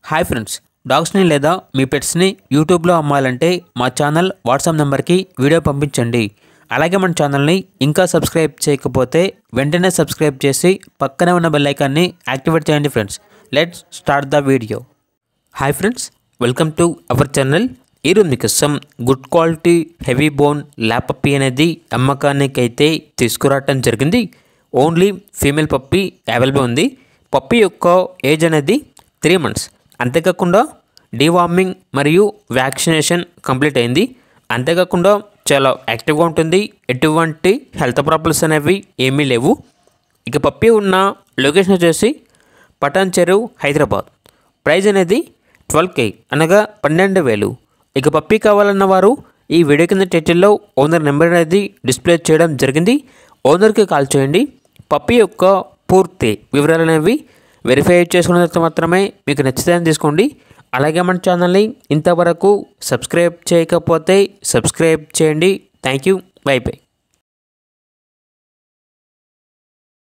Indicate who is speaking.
Speaker 1: Hi friends, డాగ్స్ని లేదా మీ పెట్స్ని యూట్యూబ్లో అమ్మాలంటే మా ఛానల్ వాట్సాప్ నెంబర్కి వీడియో పంపించండి. అలాగే మన ఛానల్ని ఇంకా సబ్స్క్రైబ్ చేయకపోతే వెంటనే సబ్స్క్రైబ్ చేసి పక్కనే ఉన్న బెల్ ఐకాన్ని యాక్టివేట్ చేయండి friends. Let's start the video. Hi friends, welcome to our channel. ఈరోజు మీకోసం good quality heavy bone lab puppy అనేది అమ్మకానికి అయితే తీసుకురావటం జరిగింది. ఓన్లీ ఫీమేల్ పప్పీ అవైలబుల్ ఉంది. పప్పీ యొక్క ఏజ్ అనేది 3 months. అంతేకాకుండా డీవార్మింగ్ మరియు వ్యాక్సినేషన్ కంప్లీట్ అయింది. అంతేకాకుండా చాలా యాక్టివ్గా ఉంటుంది. ఎటువంటి హెల్త్ ప్రాబ్లమ్స్ అనేవి ఏమీ లేవు. ఇక పప్పీ ఉన్న లొకేషన్ వచ్చేసి పటాన్ చెరువు, హైదరాబాద్. ప్రైస్ అనేది 12K అనగా 12,000. ఇక పప్పీ కావాలన్న వారు ఈ వీడియో కింద టైటిల్లో ఓనర్ నెంబర్ అనేది డిస్ప్లే చేయడం జరిగింది. ఓనర్కి కాల్ చేయండి. పప్పీ యొక్క పూర్తి వివరాలు అనేవి వెరిఫై చేసుకున్న తర్వాత మాత్రమే మీకు నచ్చితే తీసుకోండి. అలాగే మన ఛానల్ని ఇంతవరకు సబ్స్క్రైబ్ చేయకపోతే సబ్స్క్రైబ్ చేయండి. Thank you. By by.